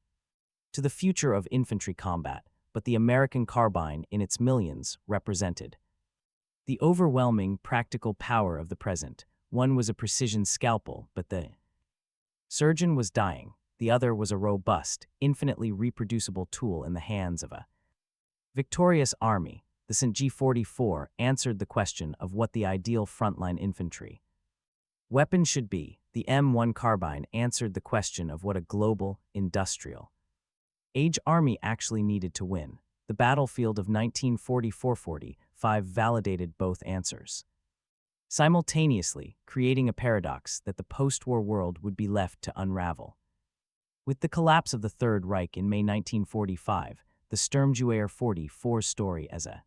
to the future of infantry combat, but the American carbine, in its millions, represented the overwhelming practical power of the present. One was a precision scalpel, but the surgeon was dying. The other was a robust, infinitely reproducible tool in the hands of a victorious army. The StG-44 answered the question of what the ideal frontline infantry weapon should be. The M1 Carbine answered the question of what a global, industrial age army actually needed to win. The battlefield of 1944-45 validated both answers simultaneously, creating a paradox that the post-war world would be left to unravel. With the collapse of the Third Reich in May 1945, the Sturmgewehr 44's story as a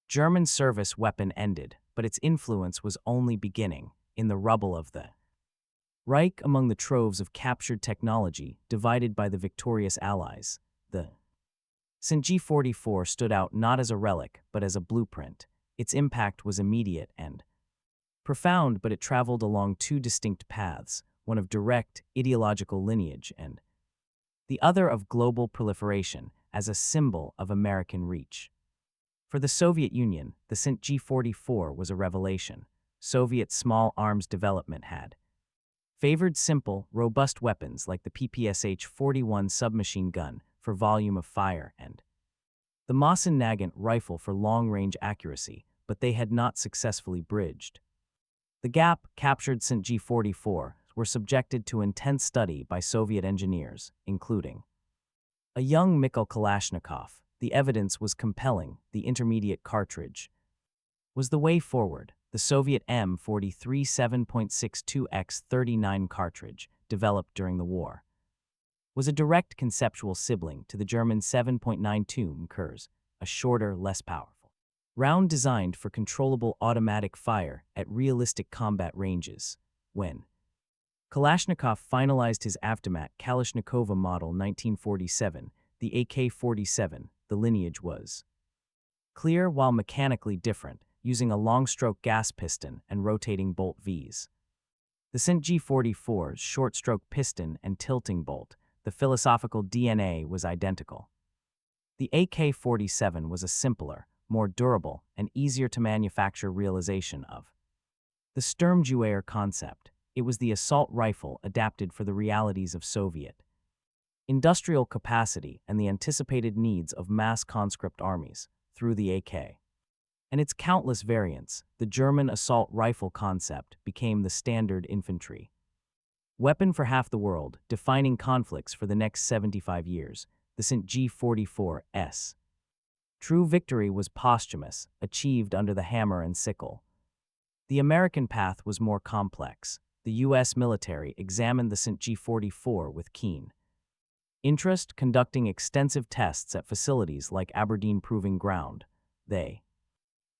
German service weapon ended, but its influence was only beginning. In the rubble of the Reich, among the troves of captured technology divided by the victorious Allies, the StG-44 stood out not as a relic, but as a blueprint. Its impact was immediate and profound, but it traveled along two distinct paths, one of direct ideological lineage and the other of global proliferation, as a symbol of American reach. For the Soviet Union, the StG-44 was a revelation. Soviet small arms development had favored simple, robust weapons like the PPSH-41 submachine gun for volume of fire and the Mosin-Nagant rifle for long-range accuracy, but they had not successfully bridged the gap. Captured StG-44 were subjected to intense study by Soviet engineers, including a young Mikhail Kalashnikov. The evidence was compelling. The intermediate cartridge was the way forward. The Soviet M43 7.62x39 cartridge, developed during the war, was a direct conceptual sibling to the German 7.92 Kurs, a shorter, less powerful round designed for controllable automatic fire at realistic combat ranges. When Kalashnikov finalized his Avtomat Kalashnikova model 1947, the AK-47, the lineage was clear while mechanically different, using a long-stroke gas piston and rotating bolt Vs. The StG-44's short-stroke piston and tilting bolt, the philosophical DNA was identical. The AK-47 was a simpler, more durable, and easier to manufacture realization of the Sturmgewehr concept. It was the assault rifle adapted for the realities of Soviet industrial capacity and the anticipated needs of mass conscript armies. Through the AK and its countless variants, the German assault rifle concept became the standard infantry weapon for half the world, defining conflicts for the next 75 years. The StG-44's true victory was posthumous, achieved under the hammer and sickle. The American path was more complex. The U.S. military examined the StG-44 with keen interest, conducting extensive tests at facilities like Aberdeen Proving Ground. They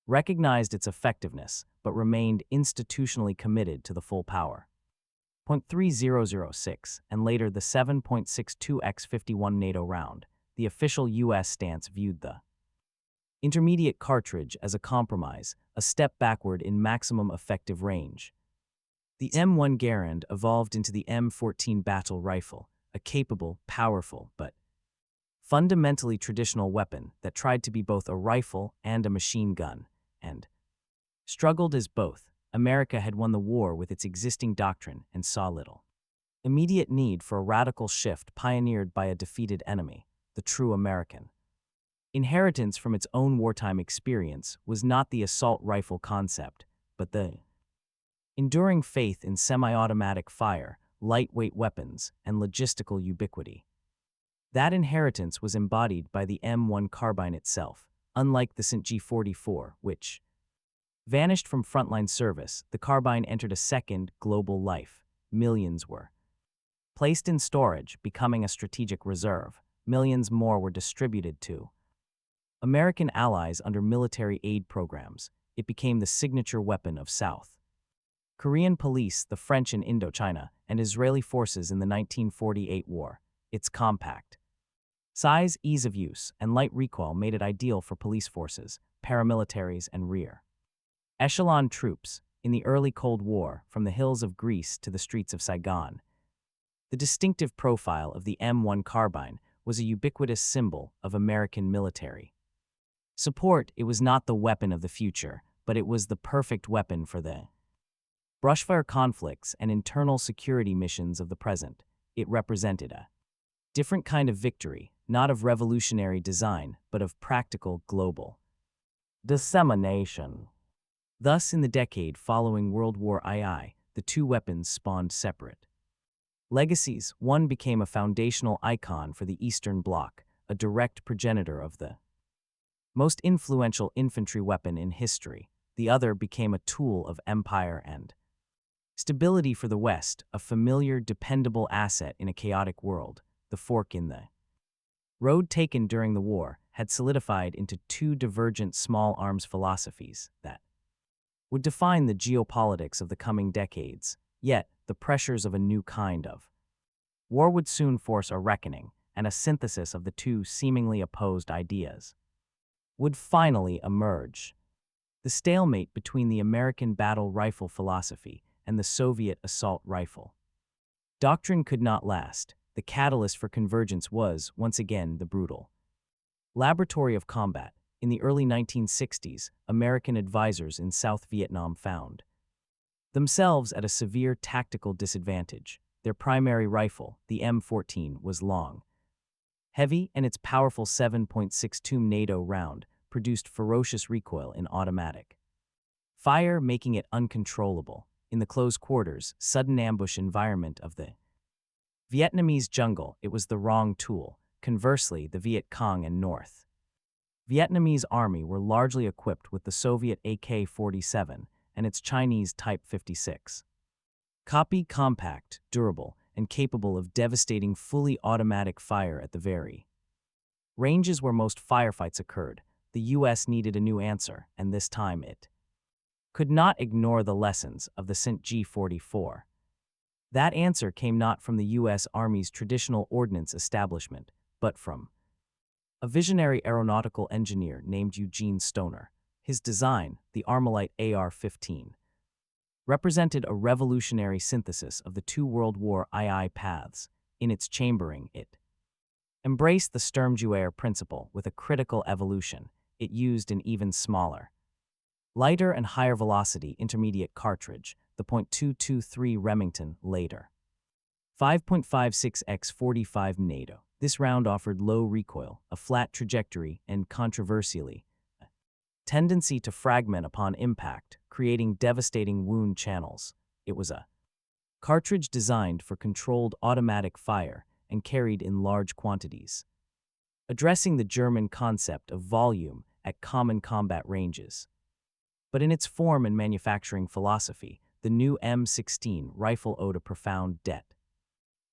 recognized its effectiveness, but remained institutionally committed to the full power. .3006 and later the 7.62x51 NATO round, the official U.S. stance viewed the intermediate cartridge as a compromise, a step backward in maximum effective range. The M1 Garand evolved into the M14 battle rifle, a capable, powerful, but fundamentally traditional weapon that tried to be both a rifle and a machine gun, and struggled as both. America had won the war with its existing doctrine and saw little immediate need for a radical shift pioneered by a defeated enemy. The true American inheritance from its own wartime experience was not the assault rifle concept, but the enduring faith in semi-automatic fire, lightweight weapons, and logistical ubiquity. That inheritance was embodied by the M1 Carbine itself. Unlike the StG-44, which vanished from frontline service, the carbine entered a second, global life. Millions were placed in storage, becoming a strategic reserve. Millions more were distributed to American allies under military aid programs. It became the signature weapon of South Korean police, the French in Indochina, and Israeli forces in the 1948 war. Its compact size, ease of use, and light recoil made it ideal for police forces, paramilitaries, and rear echelon troops. In the early Cold War, from the hills of Greece to the streets of Saigon, the distinctive profile of the M1 Carbine was a ubiquitous symbol of American military support. It was not the weapon of the future, but it was the perfect weapon for the brushfire conflicts and internal security missions of the present. It represented a different kind of victory, not of revolutionary design, but of practical global dissemination. Thus, in the decade following World War II, the two weapons spawned separate legacies. One became a foundational icon for the Eastern Bloc, a direct progenitor of the most influential infantry weapon in history. The other became a tool of empire and stability for the West, a familiar, dependable asset in a chaotic world. The fork in the road taken during the war had solidified into two divergent small arms philosophies that would define the geopolitics of the coming decades. Yet, the pressures of a new kind of war would soon force a reckoning, and a synthesis of the two seemingly opposed ideas would finally emerge. The stalemate between the American battle rifle philosophy and the Soviet assault rifle doctrine could not last. The catalyst for convergence was, once again, the brutal laboratory of combat. in the early 1960s, American advisors in South Vietnam found themselves at a severe tactical disadvantage. Their primary rifle, the M14, was long, heavy, and its powerful 7.62 NATO round produced ferocious recoil in automatic fire, making it uncontrollable in the close quarters, sudden ambush environment of the Vietnamese jungle. It was the wrong tool. Conversely, the Viet Cong and North Vietnamese army were largely equipped with the Soviet AK-47 and its Chinese Type 56. Copy, compact, durable, and capable of devastating fully automatic fire at the very ranges where most firefights occurred. The U.S. needed a new answer, and this time it could not ignore the lessons of the StG 44. That answer came not from the U.S. Army's traditional ordnance establishment, but from a visionary aeronautical engineer named Eugene Stoner. His design, the Armalite AR-15, represented a revolutionary synthesis of the two World War II paths. In its chambering, it embraced the Sturmgewehr principle with a critical evolution. It used an even smaller, lighter and higher velocity intermediate cartridge, the .223 Remington, later 5.56x45 NATO. This round offered low recoil, a flat trajectory, and controversially, a tendency to fragment upon impact, creating devastating wound channels. It was a cartridge designed for controlled automatic fire and carried in large quantities, addressing the German concept of volume at common combat ranges. But in its form and manufacturing philosophy, the new M16 rifle owed a profound debt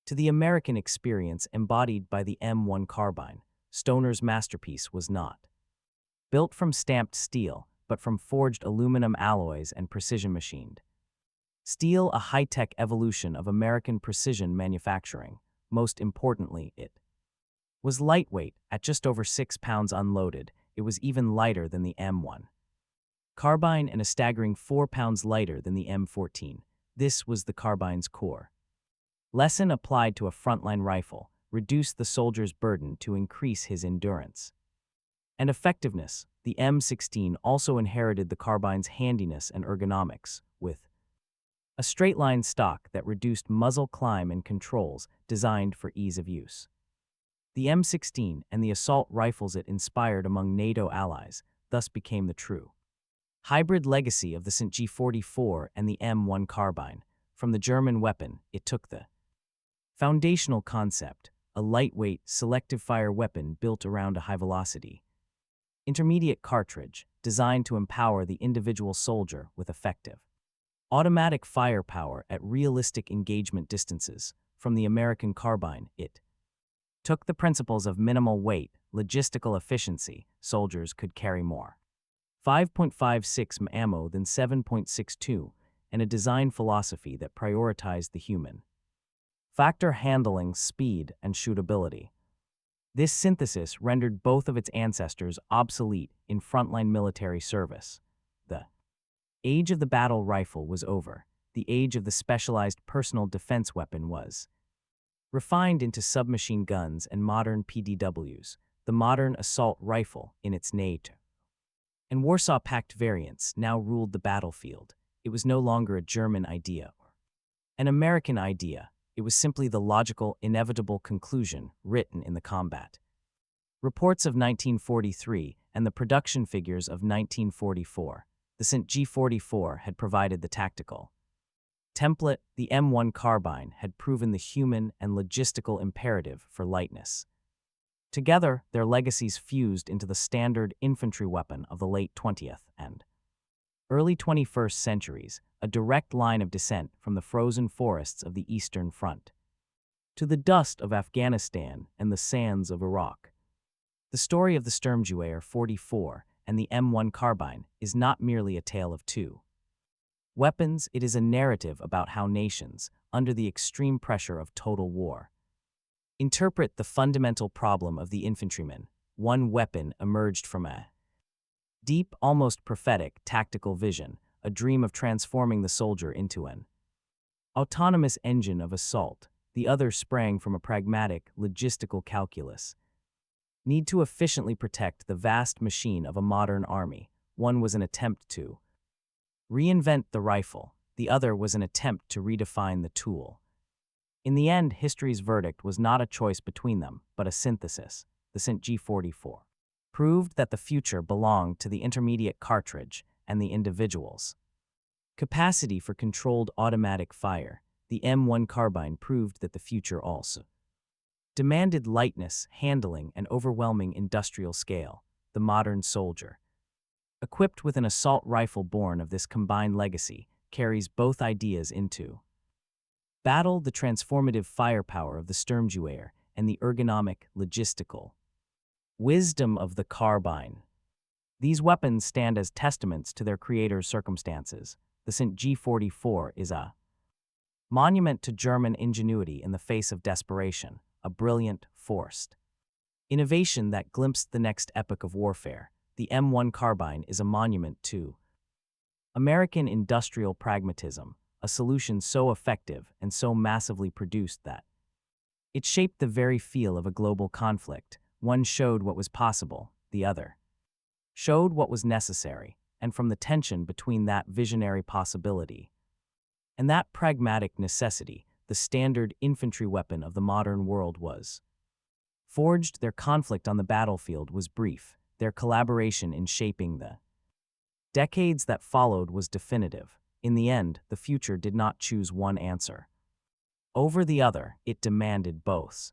to the American experience embodied by the M1 Carbine. Stoner's masterpiece was not built from stamped steel, but from forged aluminum alloys and precision-machined steel, a high-tech evolution of American precision manufacturing. Most importantly, it was lightweight. At just over 6 pounds unloaded, it was even lighter than the M1 Carbine and a staggering 4 pounds lighter than the M14. This was the carbine's core lesson applied to a frontline rifle: reduce the soldier's burden to increase his endurance and effectiveness. The M16 also inherited the carbine's handiness and ergonomics, with a straight-line stock that reduced muzzle climb and controls designed for ease of use. The M16 and the assault rifles it inspired among NATO allies thus became the true hybrid legacy of the StG 44 and the M1 Carbine. From the German weapon, it took the foundational concept, a lightweight, selective-fire weapon built around a high-velocity intermediate cartridge designed to empower the individual soldier with effective automatic firepower at realistic engagement distances. From the American Carbine, it took the principles of minimal weight, logistical efficiency. Soldiers could carry more 5.56 ammo than 7.62, and a design philosophy that prioritized the human factor, handling, speed, and shootability. This synthesis rendered both of its ancestors obsolete in frontline military service. The age of the battle rifle was over. The age of the specialized personal defense weapon was refined into submachine guns and modern PDWs. The modern assault rifle, in its NATO and Warsaw Pact variants, now ruled the battlefield. It was no longer a German idea or an American idea. It was simply the logical, inevitable conclusion written in the combat reports of 1943 and the production figures of 1944. The StG 44 had provided the tactical template. The M1 Carbine had proven the human and logistical imperative for lightness. Together, their legacies fused into the standard infantry weapon of the late 20th and early 21st centuries, a direct line of descent from the frozen forests of the Eastern Front to the dust of Afghanistan and the sands of Iraq. The story of the Sturmgewehr 44 and the M1 Carbine is not merely a tale of two weapons. It is a narrative about how nations, under the extreme pressure of total war, interpret the fundamental problem of the infantryman. One weapon emerged from a deep, almost prophetic, tactical vision, a dream of transforming the soldier into an autonomous engine of assault. The other sprang from a pragmatic, logistical calculus. need to efficiently protect the vast machine of a modern army. One was an attempt to reinvent the rifle, the other was an attempt to redefine the tool. In the end, history's verdict was not a choice between them, but a synthesis. The StG-44 proved that the future belonged to the intermediate cartridge and the individuals. Capacity for controlled automatic fire, the M1 Carbine proved that the future also demanded lightness, handling, and overwhelming industrial scale, the modern soldier. Equipped with an assault rifle born of this combined legacy, carries both ideas into battle, the transformative firepower of the Sturmgewehr and the ergonomic, logistical wisdom of the carbine. These weapons stand as testaments to their creators' circumstances. The StG-44 is a monument to German ingenuity in the face of desperation, a brilliant, forced innovation that glimpsed the next epoch of warfare. The M1 Carbine is a monument to American industrial pragmatism, a solution so effective and so massively produced that it shaped the very feel of a global conflict. One showed what was possible, the other showed what was necessary, and from the tension between that visionary possibility and that pragmatic necessity, the standard infantry weapon of the modern world was forged. Their conflict on the battlefield was brief. Their collaboration in shaping the decades that followed was definitive. In the end, the future did not choose one answer over the other, it demanded both.